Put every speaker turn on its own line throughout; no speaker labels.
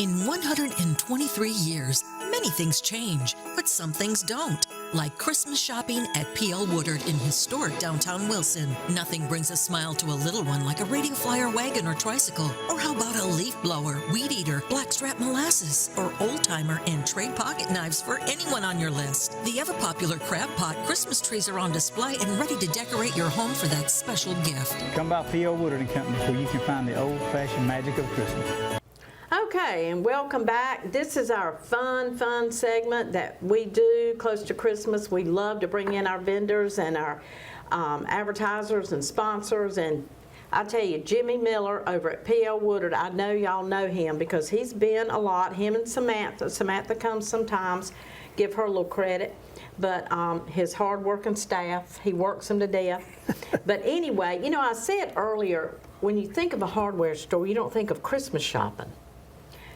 In 123 years, many things change, but some things don't. Like Christmas shopping at P.L. Woodard in historic downtown Wilson. Nothing brings a smile to a little one like a Radio Flyer wagon or tricycle. Or how about a leaf blower, weed eater, blackstrap molasses, or old-timer and trade pocket knives for anyone on your list. The ever-popular crab pot Christmas trees are on display and ready to decorate your home for that special gift.
Come by P.L. Woodard and Company where you can find the old-fashioned magic of Christmas.
Okay, and welcome back. This is our fun segment that we do close to Christmas. We love to bring in our vendors and our advertisers and sponsors. And I tell you, Jimmy Miller over at P.L. Woodard, I know y'all know him because he's been a lot. Him and Samantha. Samantha comes sometimes. Give her a little credit. But his hard-working staff, he works them to death. But anyway, you know, I said earlier, when you think of a hardware store, you don't think of Christmas shopping.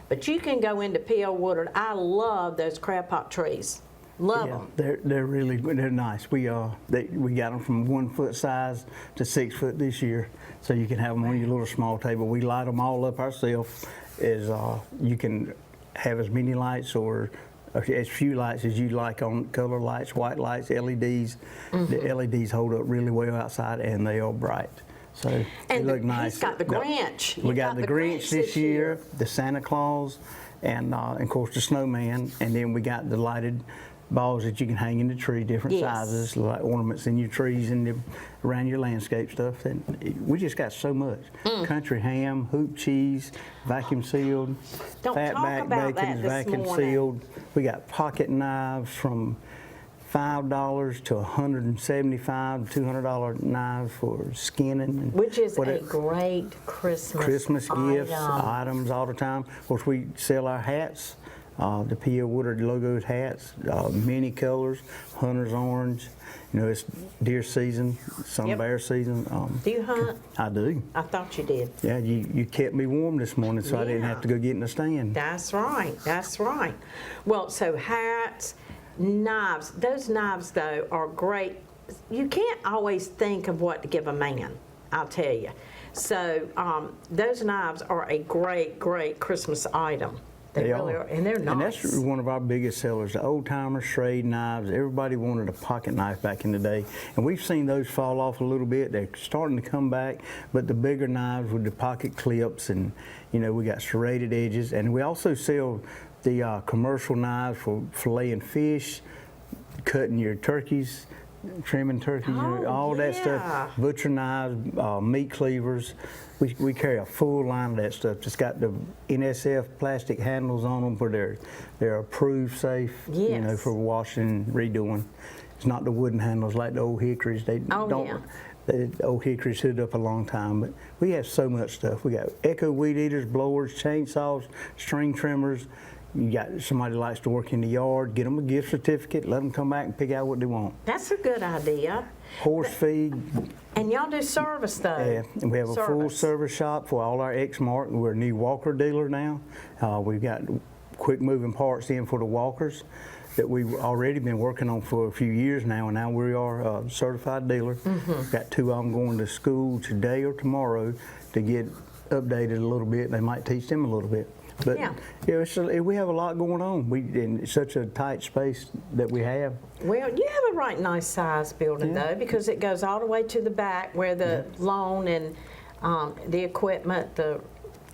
But you can go into P.L. Woodard. I love those crab pot trees. Love them.
They're nice. We got them from 1 foot size to 6 foot this year, so you can have them on your little small table. We light them all up ourselves. You can have as many lights or as few lights as you like on color lights, white lights, LEDs. The LEDs hold up really well outside, and they are bright. So they look nice.
He's got the Grinch.
We got the Grinch this year, the Santa Claus, and of course the snowman. And then we got the lighted balls that you can hang in the tree, different sizes, like ornaments in your trees and around your landscape stuff. And we just got so much. Country ham, hoop cheese, vacuum sealed. Fatback bacon is vacuum sealed. We got pocket knives from $5 to $175, $200 knives for skinning.
Which is a great Christmas
gifts, items all the time. Of course, we sell our hats, the P.L. Woodard logoed hats, many colors, hunter's orange. You know, it's deer season, some bear season.
Do you hunt?
I do.
I thought you did.
Yeah, you kept me warm this morning, so I didn't have to go get in the stand.
That's right. That's right. Well, so hats, knives. Those knives, though, are great. You can't always think of what to give a man, I'll tell you. So those knives are a great Christmas item. They really are, and they're nice.
And that's one of our biggest sellers, the old-timer Schrade knives. Everybody wanted a pocket knife back in the day, and we've seen those fall off a little bit. They're starting to come back, but the bigger knives with the pocket clips, and you know, we got serrated edges, and we also sell the commercial knives for filleting fish, cutting your turkeys, trimming turkeys, all that stuff. Butcher knives, meat cleavers. We carry a full line of that stuff. It's got the NSF plastic handles on them where they're approved safe, you know, for washing and redoing. It's not the wooden handles like the old hickories. The old hickories stood up a long time, but we have so much stuff. We got Echo weed eaters, blowers, chainsaws, string trimmers. You got somebody who likes to work in the yard, get them a gift certificate, let them come back and pick out what they want.
That's a good idea.
Horse feed.
And y'all do service, though.
Yeah, and we have a full service shop for all our Exmark. We're a new walker dealer now. We've got quick moving parts in for the walkers that we've already been working on for a few years now, and now we are a certified dealer. Got 2 of them going to school today or tomorrow to get updated a little bit. They might teach them a little bit. But we have a lot going on. In such a tight space that we have.
Well, you have a right nice size building though, because it goes all the way to the back where the lawn and the equipment, the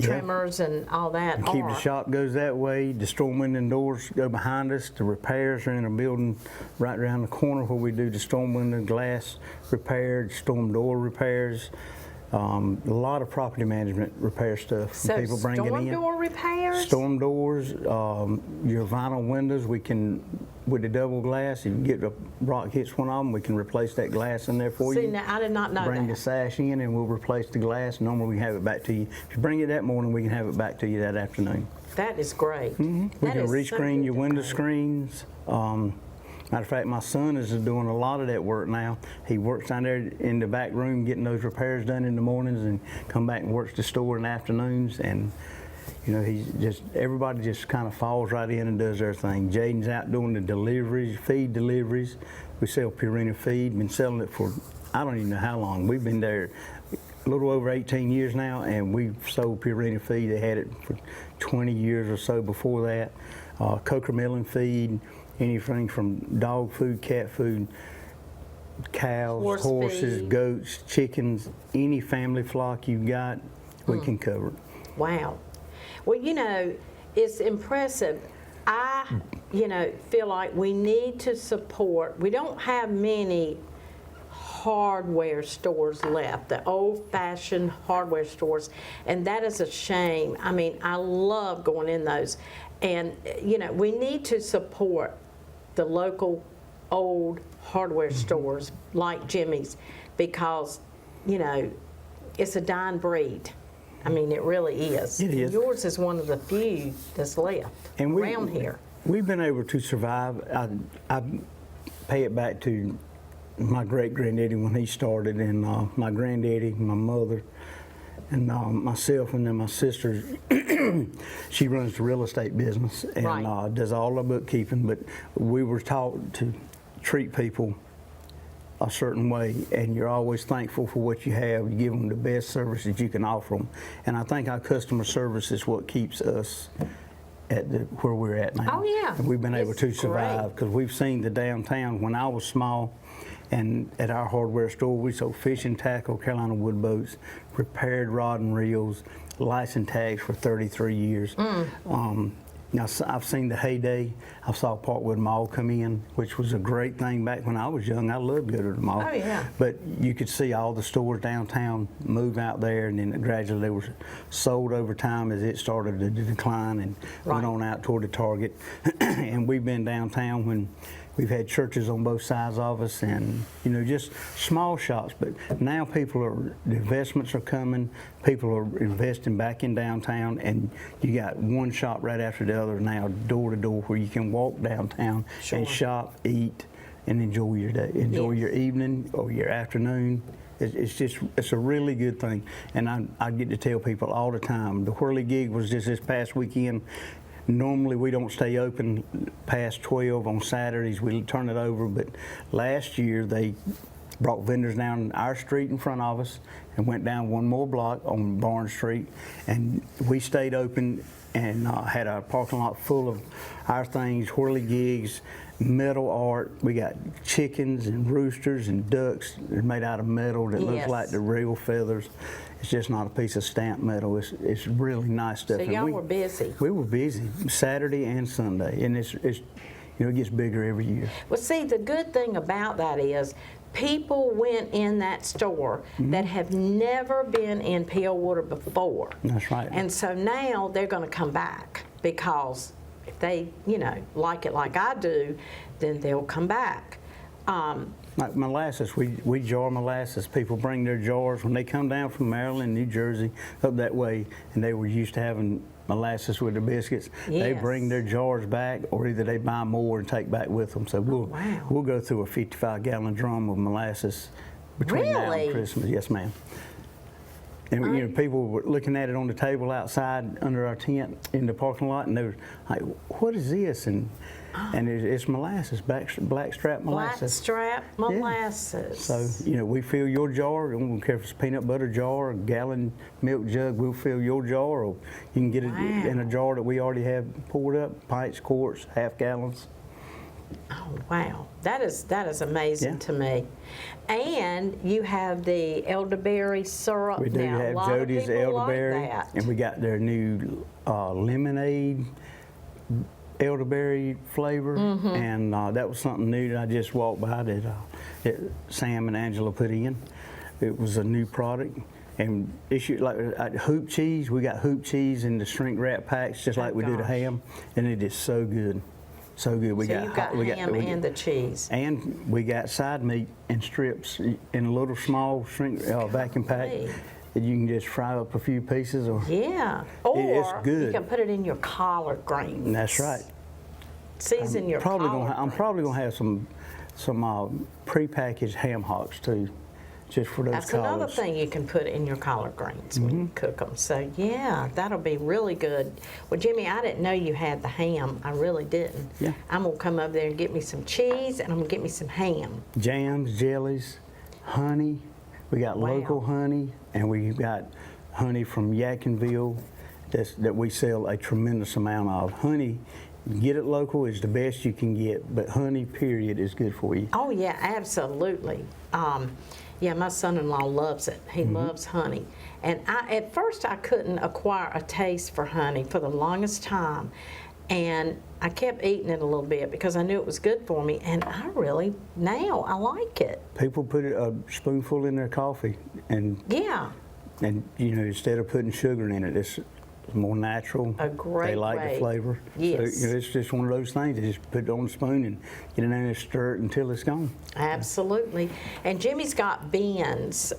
trimmers and all that
and keep the shop goes that way. The storm window and doors go behind us. The repairs are in a building right around the corner where we do the storm window glass repairs, storm door repairs. A lot of property management repair stuff.
So
people bring it in.
Storm door repairs?
Storm doors, your vinyl windows, we can, with the double glass, if you get a rock hits one of them, we can replace that glass in there for you.
See, now, I did not know
Bring
that.
the sash in and we'll replace the glass. Normally we can have it back to you. If you bring it that morning, we can have it back to you that afternoon.
That is great.
We can rescreen your window screens. Matter of fact, my son is doing a lot of that work now. He works down there in the back room getting those repairs done in the mornings and come back and works the store in the afternoons. And you know, everybody just kind of falls right in and does their thing. Jaden's out doing the deliveries, feed deliveries. We sell Purina feed, been selling it for I don't even know how long. We've been there a little over 18 years now, and we've sold Purina feed. They had it for 20 years or so before that. Cocomelon feed, anything from dog food, cat food, cows, horses,
feed.
goats, chickens, any family flock you've got, we can cover it.
Wow. Well, it's impressive. I, feel like we need to support, we don't have many hardware stores left, the old-fashioned hardware stores, and that is a shame. I mean, I love going in those. And, we need to support the local old hardware stores like Jimmy's because, it's a dying breed. I mean, it really is.
It is.
Yours is one of the few that's left around here.
We've been able to survive. I pay it back to my great-granddaddy when he started, and my granddaddy, my mother, and myself, and then my sister. She runs the real estate business and
Right.
Does all the bookkeeping, but we were taught to treat people a certain way, and you're always thankful for what you have. You give them the best service that you can offer them, and I think our customer service is what keeps us at where we're at now.
Oh, yeah.
And we've been able
It's
to survive because we've seen the downtown. When I was small, and at our hardware store, we sold fishing tackle, Carolina wood boats, repaired rod and reels, license tags for 33 years. Now, I've seen the heyday. I saw Parkwood Mall come in, which was a great thing back when I was young. I loved going to the mall.
Oh, yeah.
But you could see all the stores downtown move out there, and then gradually they were sold over time as it started to decline and went
Right.
on out toward the Target. And we've been downtown when we've had churches on both sides of us, and just small shops. But now the investments are coming. People are investing back in downtown, and you got one shop right after the other now, door to door, where you can walk downtown and shop, eat, and enjoy your day, enjoy
Yes.
your evening or your afternoon. It's a really good thing, and I get to tell people all the time. The Whirly Gig was just this past weekend. Normally we don't stay open past 12 on Saturdays. We turn it over, but last year they brought vendors down our street in front of us and went down one more block on Barnes Street, and we stayed open and had our parking lot full of our things, Whirly Gigs, metal art. We got chickens and roosters and ducks that are made out of metal that looks
Yes.
like the real feathers. It's just not a piece of stamped metal. It's really nice stuff.
So
And
y'all were busy.
We were busy Saturday and Sunday, and it gets bigger every year.
Well, see, the good thing about that is people went in that store that have never been in Peel Woodard before.
That's right.
And so now they're going to come back because if they, like it like I do, then they'll come back.
Like molasses, we jar molasses. People bring their jars when they come down from Maryland, New Jersey, up that way, and they were used to having molasses with their biscuits. They
Yes.
bring their jars back, or either they buy more and take back with them. So we'll go through a 55-gallon drum of molasses between now
Really?
and Christmas. Yes, ma'am. And people were looking at it on the table outside under our tent in the parking lot, and they were like, "What is this?" And it's molasses, blackstrap molasses.
Blackstrap molasses.
So, we fill your jar. We don't care if it's a peanut butter jar, a gallon milk jug, we'll fill your jar, or you can get it in a jar that we already have poured up, pints, quarts, half gallons.
Oh, wow. That is amazing
Yeah.
to me. And you have the elderberry syrup.
We do
now, a
have
lot
Jody's
of people
elderberry,
like that.
and we got their new lemonade elderberry flavor, and that was something new that I just walked by that Sam and Angela put in. It was a new product. And like hoop cheese, we got hoop cheese in the shrink wrap packs, just like we do the
gosh.
ham, and it is so good, so good.
So you've got ham and the cheese.
And we got side meat in strips in a little small shrink vacuum pack
Golly.
that you can just fry up a few pieces. Or
Yeah.
It's
Or
good.
you can put it in your collard greens.
That's right.
Season your collard
I'm probably
greens.
gonna have some prepackaged ham hocks too, just for those
That's
collards.
another thing you can put in your collard greens when you cook them. So yeah, that'll be really good. Well, Jimmy, I didn't know you had the ham. I really didn't.
Yeah.
I'm gonna come up there and get me some cheese, and I'm gonna get me some ham.
Jams, jellies, honey, We got
Wow.
local honey, and we've got honey from Yadkinville that we sell a tremendous amount of. Honey, get it local is the best you can get, but honey, period, is good for you.
Oh, yeah, absolutely. Yeah, my son-in-law loves it. He loves honey. And at first, I couldn't acquire a taste for honey for the longest time. And I kept eating it a little bit because I knew it was good for me. And now I like it.
People put a spoonful in their coffee, and
Yeah.
instead of putting sugar in it, it's more natural.
A great
They like
way.
the flavor.
Yes.
So, it's just one of those things. You just put it on a spoon and get it in there and stir it until it's gone.
Absolutely. And Jimmy's got bends,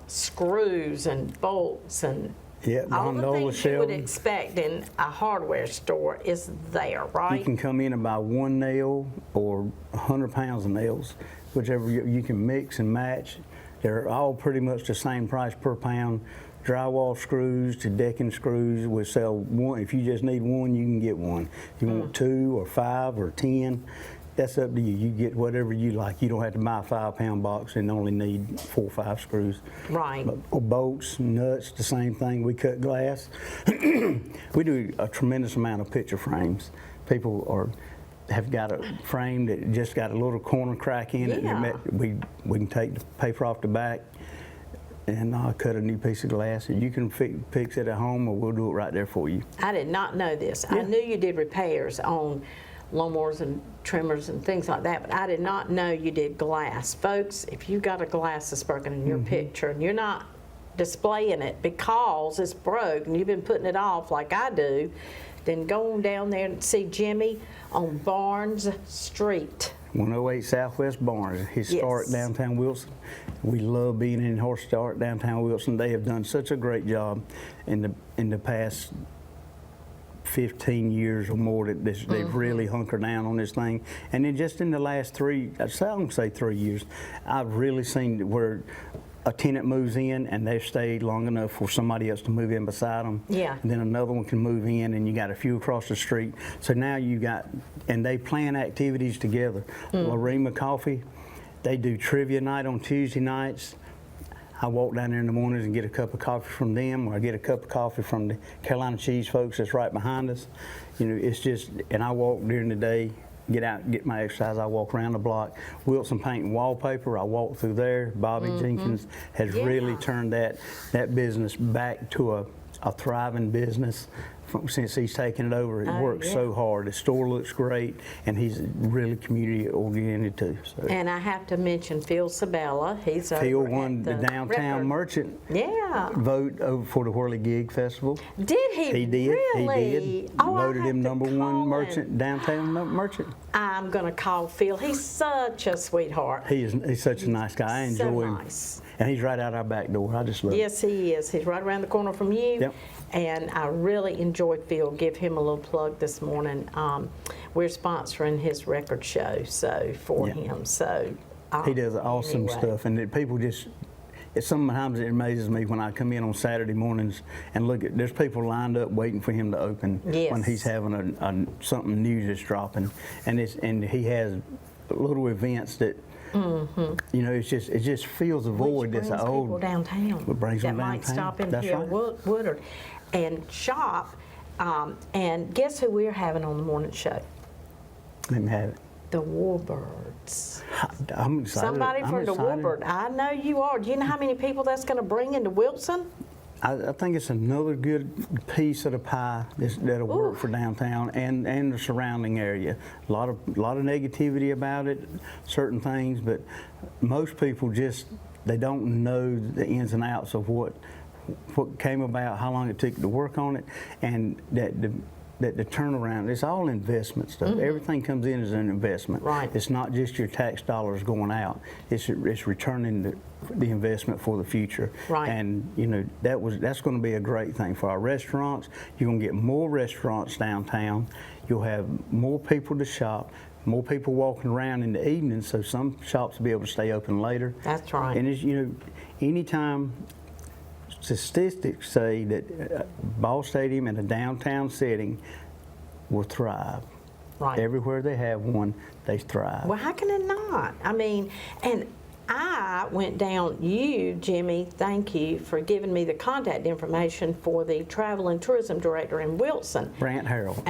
screws and bolts and
Yeah,
all the
gondola
things you would
shelving.
expect in a hardware store is there,
You
right?
can come in and buy one nail or 100 pounds of nails, whichever you can mix and match. They're all pretty much the same price per pound. Drywall screws to decking screws, we sell one. If you just need one, you can get one. If you want 2 or 5 or 10, that's up to you. You get whatever you like. You don't have to buy a 5-pound box and only need 4 or 5 screws.
Right.
Or bolts, nuts, the same thing. We cut glass. We do a tremendous amount of picture frames. People have got a frame that just got a little corner crack in it.
Yeah.
We can take the paper off the back and cut a new piece of glass. And you can fix it at home, or we'll do it right there for you.
I did not know this. I knew you did repairs on lawnmowers and trimmers and things like that, but I did not know you did glass. Folks, if you got a glass that's broken in your picture and you're not displaying it because it's broke and you've been putting it off like I do, then go on down there and see Jimmy on Barnes Street.
108 Southwest Barnes, historic
Yes.
downtown Wilson. We love being in historic downtown Wilson. They have done such a great job in the past 15 years or more that they've really hunkered down on this thing. And then just in the last I don't say 3 years, I've really seen where a tenant moves in and they've stayed long enough for somebody else to move in beside them.
Yeah.
And then another one can move in, and you got a few across the street. So now and they plan activities together. Lorima Coffee, they do trivia night on Tuesday nights. I walk down there in the mornings and get a cup of coffee from them, or I get a cup of coffee from the Carolina Cheese folks that's right behind us. It's just, and I walk during the day, get out, get my exercise. I walk around the block. Wilson Paint and Wallpaper, I walk through there. Bobby Jenkins has really turned that business back to a thriving business since he's taken it over. It works so hard. The store looks great, and he's really community oriented too. So.
And I have to mention Phil Sabella. He's
Phil
over
won
at
the Downtown
record.
Merchant
Yeah.
vote over for the Whirly Gig Festival.
Did he?
He did.
Really?
He did.
Oh, I
Voted
have
him
to
number
call
one
him.
merchant, downtown merchant.
I'm going to call Phil. He's such a sweetheart.
He's such a nice guy. I
So
enjoy him.
nice.
And he's right out our back door. I just love him.
Yes, he is. He's right around the corner from you.
Yep.
And I really enjoyed Phil. Give him a little plug this morning. We're sponsoring his record show for him. So
He does awesome
anyway.
stuff, and people just. Sometimes it amazes me when I come in on Saturday mornings and look at. There's people lined up waiting for him to open
Yes.
when he's having something new that's dropping, and he has little events that. It just fills a void
Which
that's
brings
old.
people downtown
What brings
that
them
might
downtown.
stop in
That's
here
right.
at Woodard and shop. And guess who we're having on the morning show?
Let me have it.
The Warbirds.
I'm excited.
Somebody
I'm
from the
excited.
Woodard. I know you are. Do you know how many people that's going to bring into Wilson?
I think it's another good piece of the pie that'll work
Ooh.
for downtown and the surrounding area. A lot of negativity about it, certain things, but most people they don't know the ins and outs of what came about, how long it took to work on it, and that the turnaround. It's all investment stuff. Everything comes in as an investment.
Right.
It's not just your tax dollars going out. It's returning the investment for the future.
Right.
And that's going to be a great thing for our restaurants. You're going to get more restaurants downtown. You'll have more people to shop, more people walking around in the evening, so some shops will be able to stay open later.
That's right.
And it's, anytime statistics say that Ball Stadium in a downtown setting will thrive.
Right.
Everywhere they have one, they thrive.
Well, how can it not? I mean, and I went down, Jimmy, thank you for giving me the contact information for the travel and tourism director in Wilson.
Brant Harrell.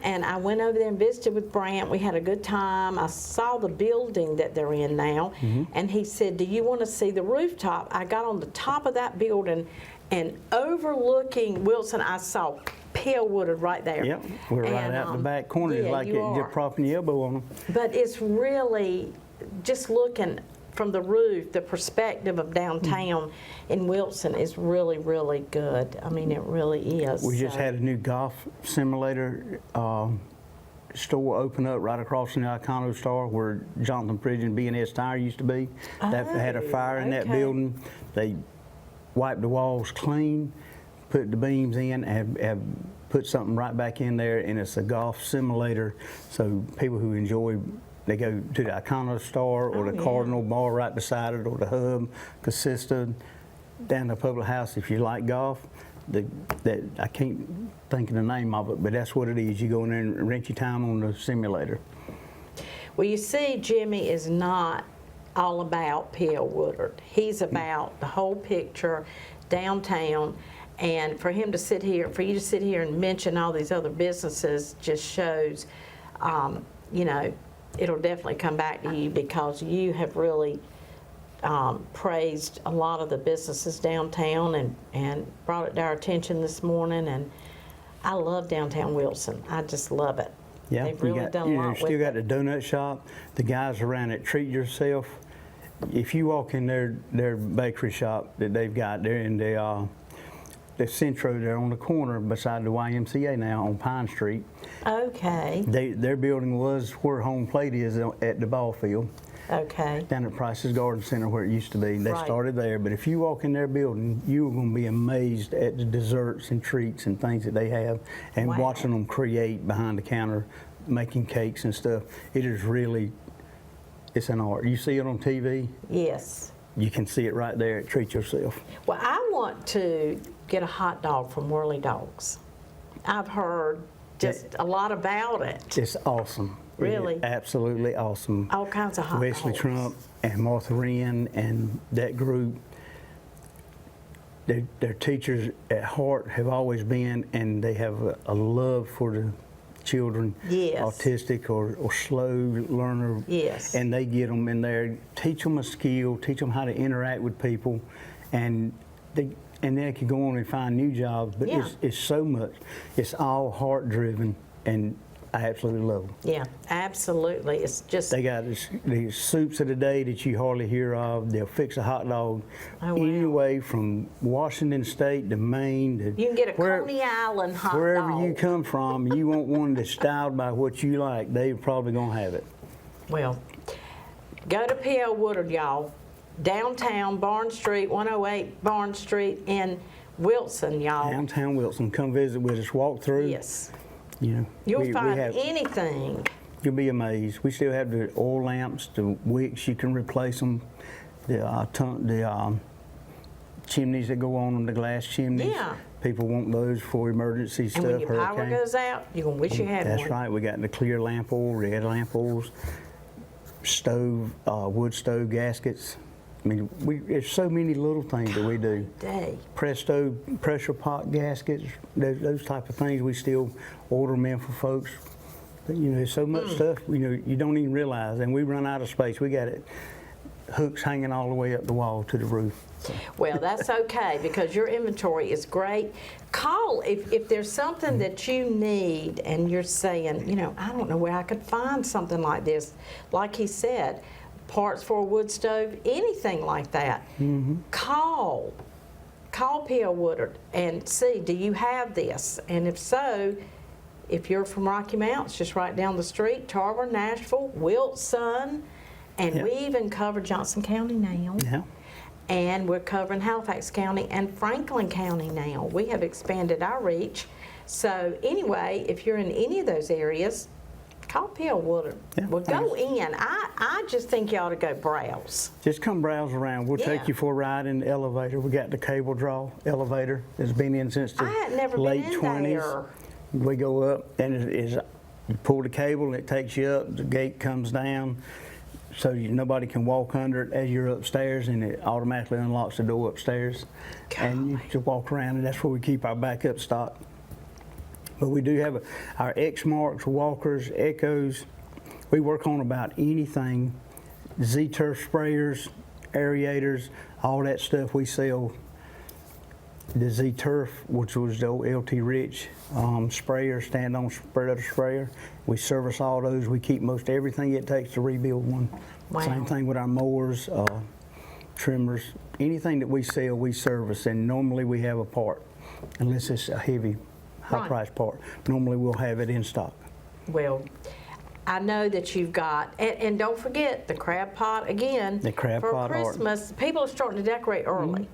And I went over there and visited with Brant. We had a good time. I saw the building that they're in now, and he said, do you want to see the rooftop? I got on the top of that building, and overlooking Wilson, I saw P.L. Woodard right there.
Yep, we're right out in the back corner. It's like you're propping your elbow on them.
But it's really just looking from the roof, the perspective of downtown in Wilson is really, really good. I mean, it really is.
We just had a new golf simulator store open up right across from the Icono store where Jonathan Bridge and B&S Tire used to be. That had a fire in that building. They wiped the walls clean, put the beams in, and have put something right back in there, and it's a golf simulator. So people who enjoy, they go to the Icono store or the Cardinal bar right beside it, or the Hub, Casista, down the Public House. If you like golf, that I can't think of the name of it, but that's what it is. You go in there and rent your time on the simulator.
Well, you see, Jimmy is not all about P.L. Woodard. He's about the whole picture downtown. And for him to sit here, for you to sit here and mention all these other businesses just shows, you know, it'll definitely come back to you because you have really praised a lot of the businesses downtown and brought it to our attention this morning. And I love downtown Wilson. I just love it.
Yeah,
they've really done a lot with it.
Still got the donut shop. The guys around it, Treat Yourself. If you walk in their bakery shop that they've got there in the Centro there on the corner beside the YMCA now on Pine Street.
Okay.
Their building was where home plate is at the ball field.
Okay.
Down at Price's Garden Center where it used to be. They
Right.
started there, but if you walk in their building, you're going to be amazed at the desserts and treats and things that they have, and
Wow.
watching them create behind the counter, making cakes and stuff. It is really, it's an art. You see it on TV,
Yes.
you can see it right there at Treat Yourself.
Well, I want to get a hot dog from Whirly Dogs. I've heard just a lot about it.
It's awesome.
Really?
It is absolutely awesome.
All kinds of hot
Wesley
dogs.
Trump and Martha Wren and that group, their teachers at heart have always been, and they have a love for the children,
Yes.
autistic or slow learner.
Yes.
And they get them in there, teach them a skill, teach them how to interact with people, and they can go on and find new jobs. But
Yeah.
it's so much. It's all heart driven, and I absolutely love them.
Yeah, absolutely. It's just,
They got these soups of the day that you hardly hear of. They'll fix a hot dog
Oh, wow.
anyway from Washington State to Maine. To
you can get a Coney Island hot
wherever
dog.
you come from, you want one that's styled by what you like. They're probably going to have it.
Well, go to P.L. Woodard, y'all. Downtown, Barnes Street, 108 Barnes Street in Wilson, y'all.
Downtown Wilson, come visit with us, walk through.
Yes.
You know,
You'll find anything.
You'll be amazed. We still have the oil lamps, the wicks. You can replace them. The chimneys that go on them, the glass chimneys.
Yeah.
People want those for emergency
And
stuff.
when your power
hurricane.
goes out, you're going to wish you had
That's
one.
right. We got the clear lamp oil, red lamp oils, stove, wood stove gaskets. I mean, there's so many little things that we do.
Day.
Presto pressure pot gaskets, those type of things. We still order them in for folks. But, you know, there's so much stuff, you know, you don't even realize. And we run out of space. We got it hooks hanging all the way up the wall to the roof. So.
Well, that's okay because your inventory is great. Call if there's something that you need and you're saying, you know, I don't know where I could find something like this. Like he said, parts for a wood stove, anything like that. Call P.L. Woodard and see, do you have this? And if so, if you're from Rocky Mount, it's just right down the street, Tarver, Nashville, Wilson, and
Yeah.
we even cover Johnson County now.
Yeah.
And we're covering Halifax County and Franklin County now. We have expanded our reach. So anyway, if you're in any of those areas, call P.L. Woodard.
Yeah,
Well, go in. I just think you ought to go browse.
Just come browse around. We'll
Yeah.
take you for a ride in the elevator. We got the cable draw elevator that's been in since the
I had never
late
been in
20s.
there.
We go up and you pull the cable and it takes you up. The gate comes down. so nobody can walk under it as you're upstairs, and it automatically unlocks the door upstairs. And you just walk around, and that's where we keep our backup stock. But we do have our X-Marks, Walkers, Echoes. We work on about anything. Z-Turf sprayers, aerators, all that stuff we sell. The Z-Turf, which was the old LT Rich sprayer, stand-on spreader sprayer. We service all those. We keep most everything it takes to rebuild one.
Wow.
Same thing with our mowers, trimmers. Anything that we sell, we service, and normally we have a part, unless it's a heavy, high-priced part. Normally we'll have it in stock.
Well, I know that you've got, and don't forget the crab pot again.
The crab
for
pot art.
Christmas, people are starting to decorate early.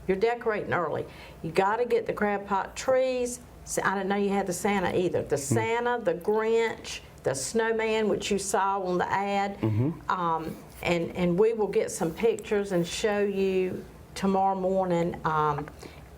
You're decorating early. You got to get the crab pot trees. I didn't know you had the Santa either. The Santa, the Grinch, the snowman, which you saw on the ad. And we will get some pictures and show you tomorrow morning.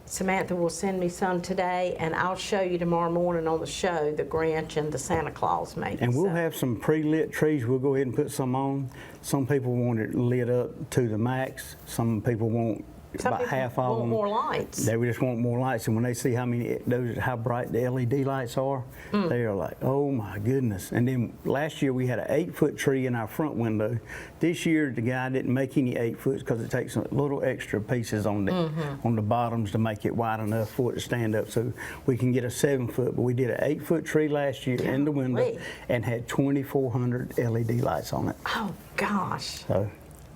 Samantha will send me some today, and I'll show you tomorrow morning on the show the Grinch and the Santa Claus maybe.
And we'll have some pre-lit trees. We'll go ahead and put some on. Some people want it lit up to the max. Some people want about half of them.
More lights.
They just want more lights, and when they see how bright the LED lights are, they are like, oh my goodness. And then last year we had an 8-foot tree in our front window. This year the guy didn't make any 8-foot because it takes a little extra pieces on the bottoms to make it wide enough for it to stand up, so we can get a 7-foot. But we did an 8-foot tree last year in the window and had 2,400 LED lights on it.
Oh gosh.
So,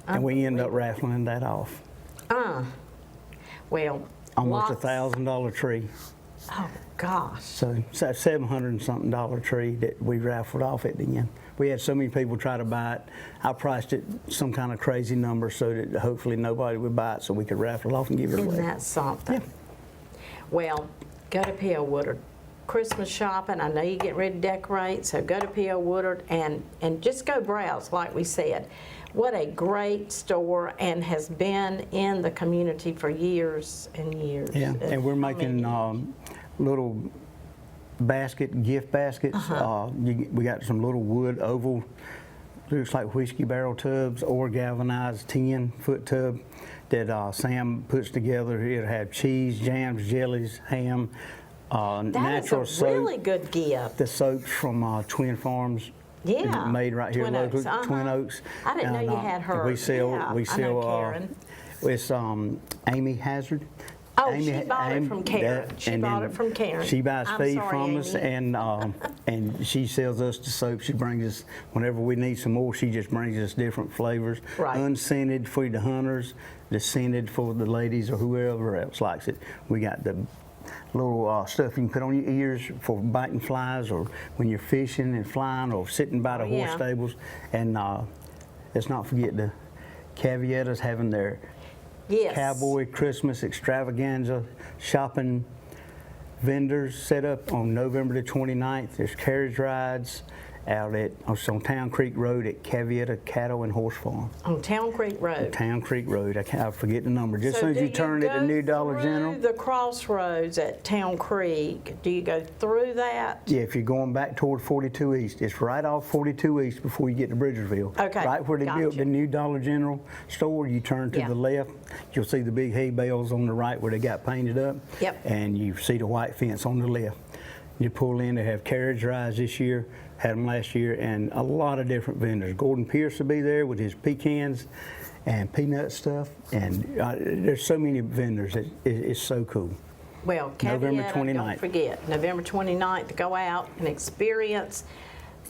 and we end up raffling that off.
Well,
Almost $1,000 tree.
Oh gosh.
So it's that $700 and something tree that we raffled off at the end. We had so many people try to buy it. I priced it some kind of crazy number so that hopefully nobody would buy it, so we could raffle it off and give it away.
Isn't that something?
Yeah.
Well, go to P.O. Woodard. Christmas shopping, I know you're getting ready to decorate, so go to P.O. Woodard and just go browse, like we said. What a great store, and has been in the community for years and years.
Yeah, and we're making little gift baskets. We got some little wood oval, looks like whiskey barrel tubs or galvanized 10-foot tub that Sam puts together. It'll have cheese, jams, jellies, ham, natural
soap. That is a really good gift.
The soaps from Twin Farms.
Yeah.
Made right here locally, Twin Oaks.
I didn't know you had her.
We sell,
I know Karen.
It's Amy Hazard.
Oh, she bought it from Karen. She bought it from Karen.
She buys feed from
Amy.
us, and she sells us the soap. She brings us, whenever we need some more, she just brings us different flavors.
Right.
Unscented for the hunters, the scented for the ladies or whoever else likes it. We got the little stuff you can put on your ears for biting flies, or when you're fishing and flying, or sitting by the horse stables. And let's not forget the Caviettas having their Cowboy Christmas extravaganza shopping vendors set up on November the 29th. There's carriage rides out on Town Creek Road at Cavietta Cattle and Horse Farm.
On Town Creek Road.
Town Creek Road. I forget the number. Just as soon as you turn at the new Dollar General.
The crossroads at Town Creek, do you go through that?
Yeah, if you're going back toward 42 East, it's right off 42 East before you get to Bridgersville.
Okay.
Right where they built the new Dollar General store, you turn to the left. You'll see the big hay bales on the right where they got painted up.
Yep.
And you see the white fence on the left. You pull in, they have carriage rides this year. Had them last year, and a lot of different vendors. Gordon Pierce will be there with his pecans and peanut stuff, and there's so many vendors. It's so cool.
Well,
November 29th.
Don't forget, November 29th, to go out and experience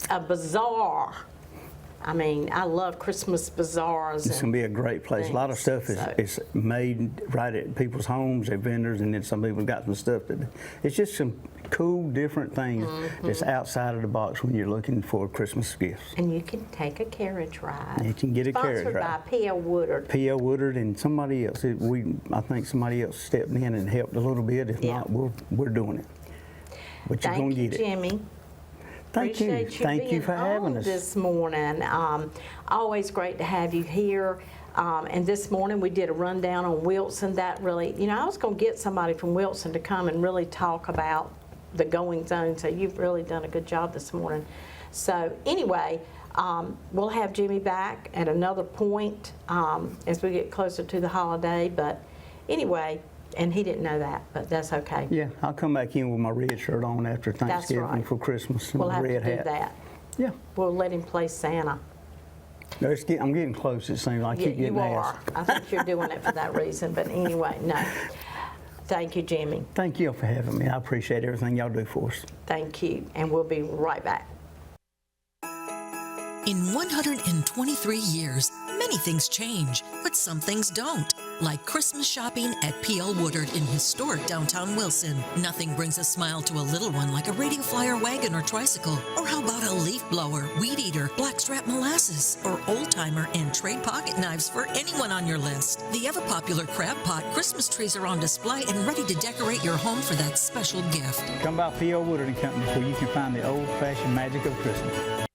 a bazaar. I mean, I love Christmas bazaars.
It's going to be a great place. A lot of stuff is made right at people's homes, at vendors, and then some people got some stuff that it's just some cool, different things that's outside of the box when you're looking for Christmas gifts.
And you can take a carriage ride.
You can get a carriage ride.
Sponsored by P.O. Woodard.
P.O. Woodard and somebody else. I think somebody else stepped in and helped a little bit. If not, we're doing it. But you're going to get it.
Thank you, Jimmy.
Thank you. Thank you for having us
this morning. Always great to have you here. And this morning we did a rundown on Wilson. That really, I was going to get somebody from Wilson to come and really talk about the goings on. So you've really done a good job this morning. So anyway, We'll have Jimmy back at another point as we get closer to the holiday, but anyway, and he didn't know that, but that's okay.
Yeah, I'll come back in with my red shirt on after Thanksgiving
right.
for Christmas and
We'll
my
have to
red
do
hat.
that.
Yeah.
We'll let him play Santa.
No, I'm getting close, it seems. I keep getting
You
asked.
are. I think you're doing it for that reason, but anyway, no. Thank you, Jimmy.
Thank you for having me. I appreciate everything y'all do for us.
Thank you, and we'll be right back.
In 123 years, many things change, but some things don't. Like Christmas shopping at P.L. Woodard in historic downtown Wilson. Nothing brings a smile to a little one like a radio flyer wagon or tricycle. Or how about a leaf blower, weed eater, blackstrap molasses, or old-timer and trade pocket knives for anyone on your list. The ever-popular crab pot Christmas trees are on display and ready to decorate your home for that special gift.
Come by P.L. Woodard and Company where you can find the old-fashioned magic of Christmas.